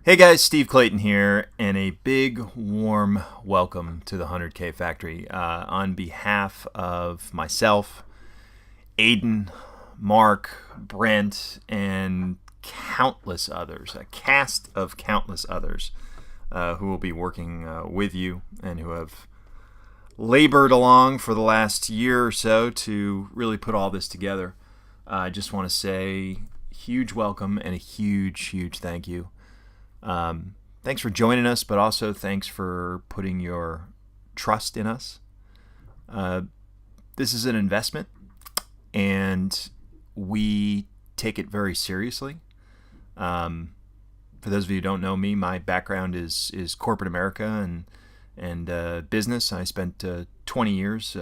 Hey guys, Steve Clayton here, and a big warm welcome to the 100K Factory. On behalf of myself, Aiden, Mark, Brent, and countless others, a cast of countless others who will be working with you and who have labored along for the last year or so to really put all this together. I just want to say huge welcome and a huge thank you. Thanks for joining us, but also thanks for putting your trust in us. This is an investment, and we take it very seriously. For those of you who don't know me, my background is corporate America and business. I spent 20 years,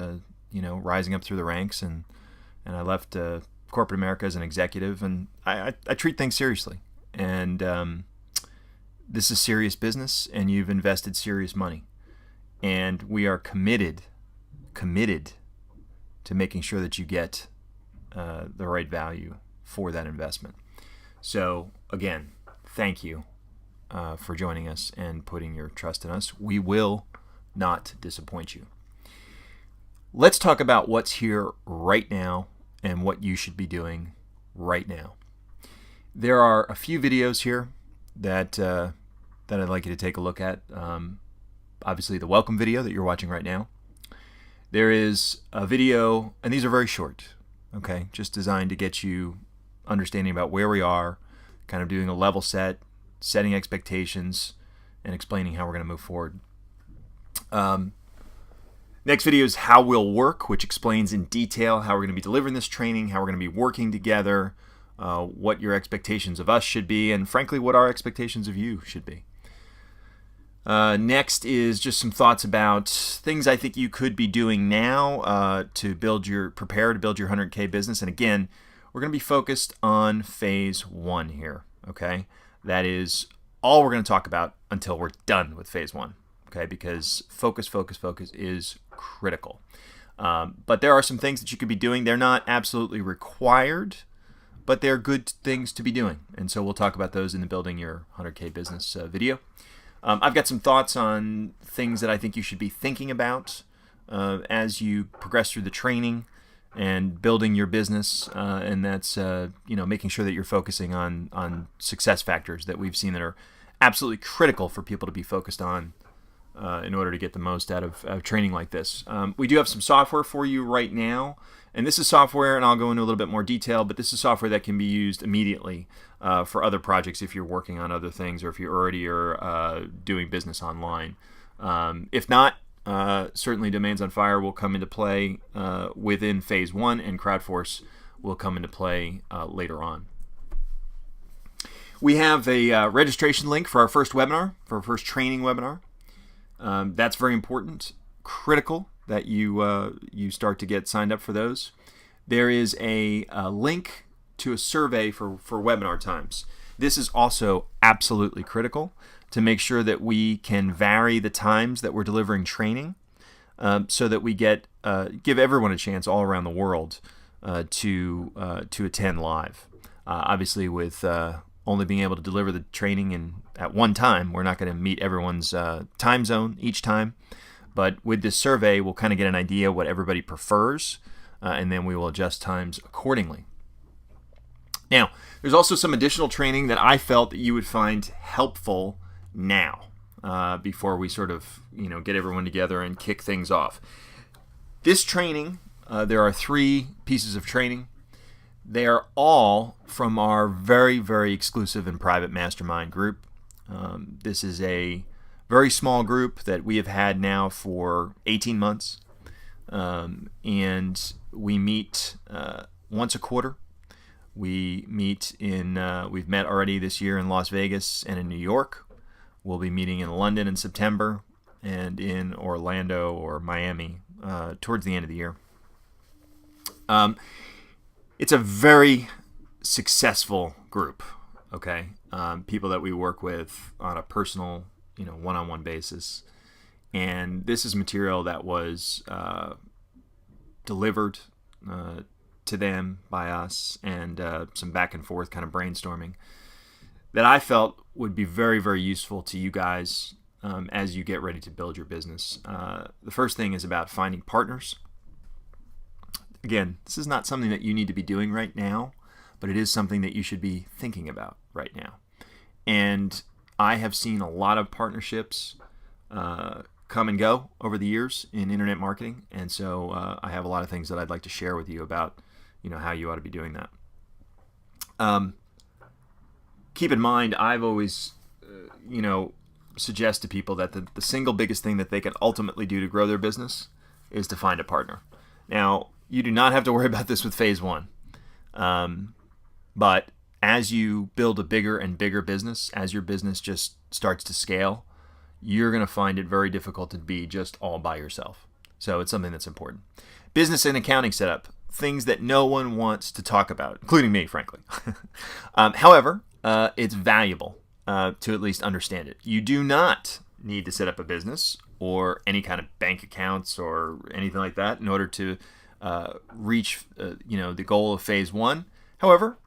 rising up through the ranks, and I left corporate America as an executive, and I treat things seriously. And this is serious business, and you've invested serious money, and we are committed to making sure that you get the right value for that investment. So again, thank you for joining us and putting your trust in us. We will not disappoint you. Let's talk about what's here right now and what you should be doing right now. There are a few videos here that I'd like you to take a look at. Obviously, the welcome video that you're watching right now. There is a video, and these are very short, okay, just designed to get you understanding about where we are, kind of doing a level set, setting expectations, and explaining how we're going to move forward. Next video is how we'll work, which explains in detail how we're going to be delivering this training, how we're going to be working together, what your expectations of us should be, and frankly, what our expectations of you should be. Next is just some thoughts about things I think you could be doing now to prepare to build your 100K business. And again, we're going to be focused on phase one here. Okay, that is all we're going to talk about until we're done with phase one. Okay, because focus is critical. But there are some things that you could be doing. They're not absolutely required, but they're good things to be doing. And so we'll talk about those in the Building Your 100K Business video. I've got some thoughts on things that I think you should be thinking about as you progress through the training and building your business, and that's making sure that you're focusing on success factors that we've seen that are absolutely critical for people to be focused on in order to get the most out of training like this. We do have some software for you right now, and this is software, and I'll go into a little bit more detail, but this is software that can be used immediately for other projects if you're working on other things or if you already are doing business online. If not, certainly Domains on Fire will come into play within phase one, and CrowdForce will come into play later on. We have a registration link for our first webinar, for our first training webinar. That's very important, critical that you start to get signed up for those. There is a link to a survey for webinar times. This is also absolutely critical to make sure that we can vary the times that we're delivering training so that we give everyone a chance all around the world to attend live. Obviously, with only being able to deliver the training at one time, we're not going to meet everyone's time zone each time. But with this survey, we'll kind of get an idea what everybody prefers, and then we will adjust times accordingly. Now, there's also some additional training that I felt that you would find helpful now before we sort of get everyone together and kick things off. This training, there are 3 pieces of training. They are all from our very exclusive and private mastermind group. This is a very small group that we have had now for 18 months, and we meet once a quarter. We've met already this year in Las Vegas and in New York. We'll be meeting in London in September and in Orlando or Miami towards the end of the year. It's a very successful group, okay? People that we work with on a personal, one-on-one basis. And this is material that was delivered to them by us, and some back and forth kind of brainstorming. that I felt would be very, very useful to you guys as you get ready to build your business. The first thing is about finding partners. Again, this is not something that you need to be doing right now, but it is something that you should be thinking about right now. And I have seen a lot of partnerships come and go over the years in internet marketing, and so I have a lot of things that I'd like to share with you about, how you ought to be doing that. Keep in mind, I've always, suggest to people that the single biggest thing that they can ultimately do to grow their business is to find a partner. Now, you do not have to worry about this with phase one, but as you build a bigger and bigger business, as your business just starts to scale, you're going to find it very difficult to be just all by yourself. So it's something that's important. Business and accounting setup, things that no one wants to talk about, including me, frankly. However, it's valuable to at least understand it. You do not need to set up a business or any kind of bank accounts or anything like that in order to reach the goal of phase one. However,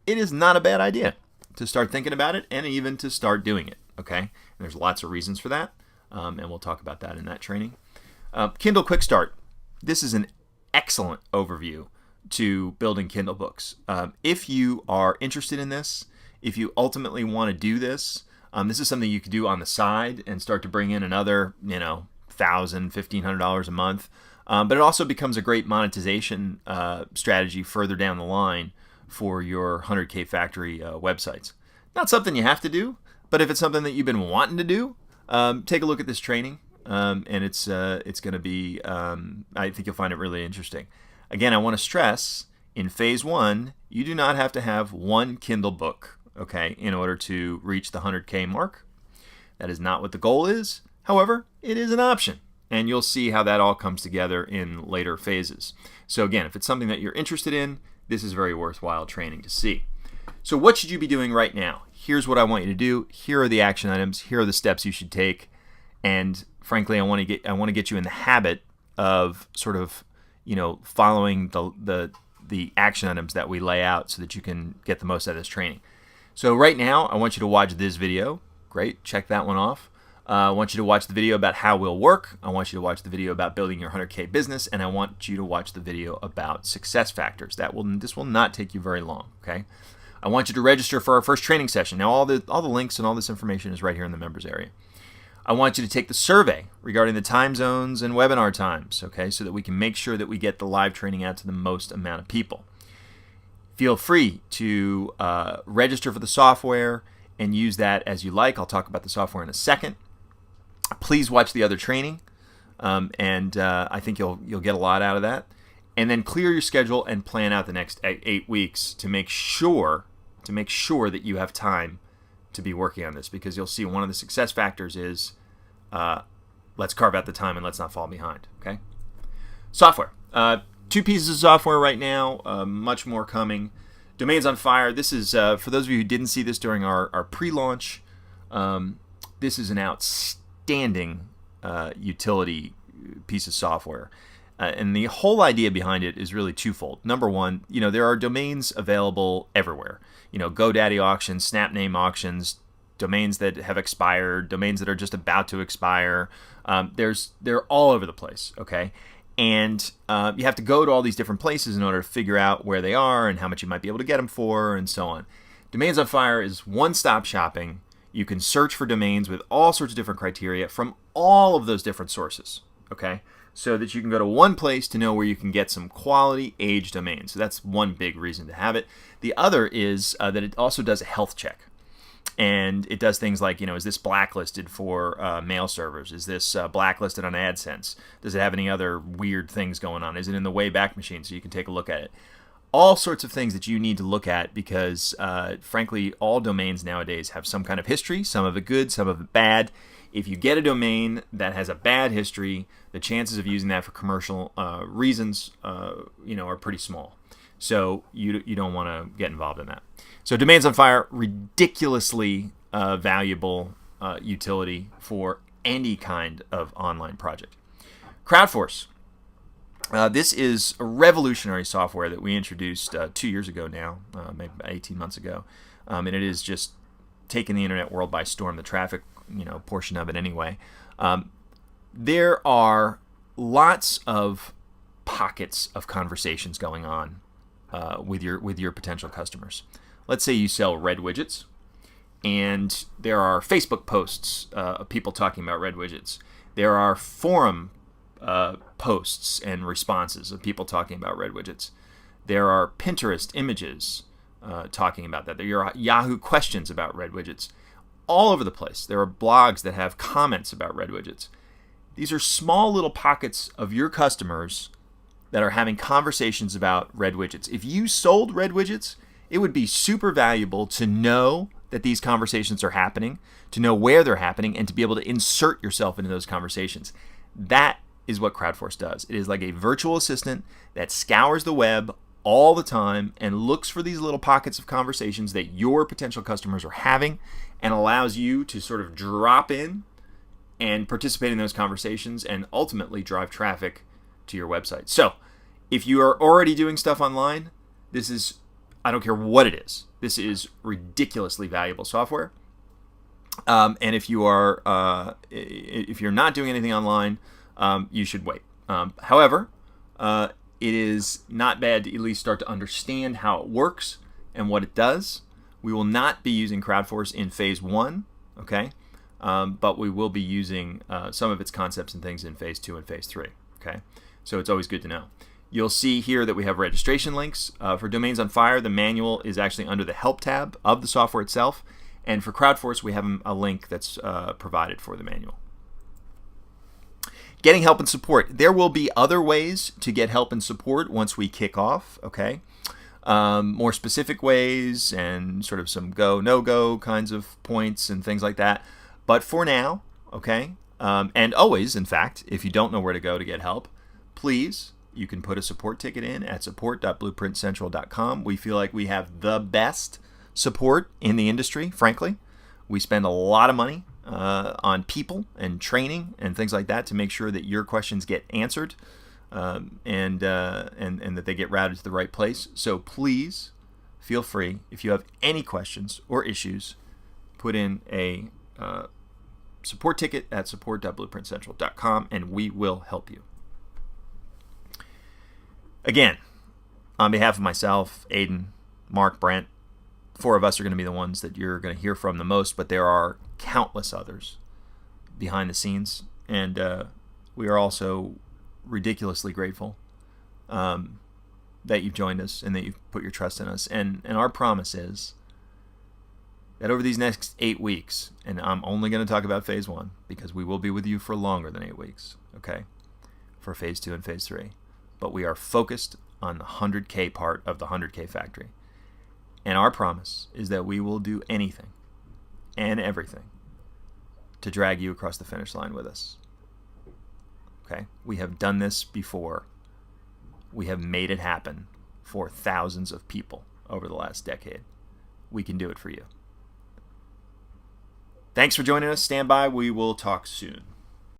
it is not a bad idea to start thinking about it and even to start doing it. Okay, and there's lots of reasons for that, and we'll talk about that in that training. Kindle Quick Start. This is an excellent overview to building Kindle books. If you are interested in this, if you ultimately want to do this, this is something you could do on the side and start to bring in another, $1,000, $1,500 a month. But it also becomes a great monetization strategy further down the line for your 100K Factory websites. Not something you have to do, but if it's something that you've been wanting to do, take a look at this training, and it's going to be, I think you'll find it really interesting. Again, I want to stress, in phase one, you do not have to have one Kindle book, okay, in order to reach the 100K mark. That is not what the goal is. However, it is an option, and you'll see how that all comes together in later phases. So again, if it's something that you're interested in, this is very worthwhile training to see. So what should you be doing right now? Here's what I want you to do. Here are the action items. Here are the steps you should take. And frankly, I want to get you in the habit of sort of, following the action items that we lay out so that you can get the most out of this training. So right now, I want you to watch this video. Great, check that one off. I want you to watch the video about how we'll work. I want you to watch the video about building your 100K business, and I want you to watch the video about success factors. This will not take you very long. Okay. I want you to register for our first training session. Now, all the links and all this information is right here in the members area. I want you to take the survey regarding the time zones and webinar times, okay, so that we can make sure that we get the live training out to the most amount of people. Feel free to register for the software and use that as you like. I'll talk about the software in a second. Please watch the other training, and I think you'll get a lot out of that. And then clear your schedule and plan out the next 8 weeks to make sure that you have time to be working on this, because you'll see one of the success factors is let's carve out the time and let's not fall behind. Okay. Software. 2 pieces of software right now. Much more coming. Domains on Fire. This is for those of you who didn't see this during our pre-launch. This is an outstanding utility piece of software. And the whole idea behind it is really twofold. Number one, there are domains available everywhere. GoDaddy auctions, Snapname auctions, domains that have expired, domains that are just about to expire. They're all over the place, okay? And you have to go to all these different places in order to figure out where they are and how much you might be able to get them for and so on. Domains on Fire is one-stop shopping. You can search for domains with all sorts of different criteria from all of those different sources, okay? So that you can go to one place to know where you can get some quality age domains. So that's one big reason to have it. The other is that it also does a health check. And it does things like, is this blacklisted for mail servers? Is this blacklisted on AdSense? Does it have any other weird things going on? Is it in the Wayback Machine so you can take a look at it? All sorts of things that you need to look at because, frankly, all domains nowadays have some kind of history, some of it good, some of it bad. If you get a domain that has a bad history, the chances of using that for commercial reasons, are pretty small. So you don't want to get involved in that. So Domains on Fire, ridiculously valuable utility for any kind of online project. CrowdForce. This is a revolutionary software that we introduced 2 years ago now, maybe 18 months ago. And it is just taken the internet world by storm, the traffic, portion of it anyway. There are lots of pockets of conversations going on with your potential customers. Let's say you sell red widgets, and there are Facebook posts of people talking about red widgets. There are forum posts and responses of people talking about red widgets. There are Pinterest images talking about that. There are Yahoo questions about red widgets. All over the place. There are blogs that have comments about red widgets. These are small little pockets of your customers that are having conversations about red widgets. If you sold red widgets, it would be super valuable to know that these conversations are happening, to know where they're happening, and to be able to insert yourself into those conversations. That is what CrowdForce does. It is like a virtual assistant that scours the web all the time and looks for these little pockets of conversations that your potential customers are having, and allows you to sort of drop in and participate in those conversations and ultimately drive traffic to your website. So if you are already doing stuff online, this is, I don't care what it is, this is ridiculously valuable software. And if you are if you're not doing anything online, you should wait. However, it is not bad to at least start to understand how it works and what it does. We will not be using CrowdForce in phase 1, okay? But we will be using some of its concepts and things in phase 2 and phase 3, okay? So it's always good to know. You'll see here that we have registration links. For Domains on Fire, the manual is actually under the Help tab of the software itself. And for CrowdForce, we have a link that's provided for the manual. Getting help and support. There will be other ways to get help and support once we kick off, okay? More specific ways and sort of some go, no-go kinds of points and things like that. But for now, okay, and always, in fact, if you don't know where to go to get help, please, you can put a support ticket in at support.blueprintcentral.com. We feel like we have the best support in the industry, frankly. We spend a lot of money on people and training and things like that to make sure that your questions get answered and that they get routed to the right place. So please feel free, if you have any questions or issues, put in a support ticket at support.blueprintcentral.com and we will help you. Again, on behalf of myself, Aiden, Mark, Brent, 4 of us are going to be the ones that you're going to hear from the most, but there are countless others behind the scenes, and we are also ridiculously grateful that you've joined us and that you've put your trust in us. And our promise is that over these next 8 weeks, and I'm only going to talk about phase 1 because we will be with you for longer than 8 weeks, okay, for phase 2 and phase 3. But we are focused on the 100K part of the 100K factory. And our promise is that we will do anything and everything to drag you across the finish line with us. Okay? We have done this before. We have made it happen for thousands of people over the last decade. We can do it for you. Thanks for joining us. Stand by. We will talk soon.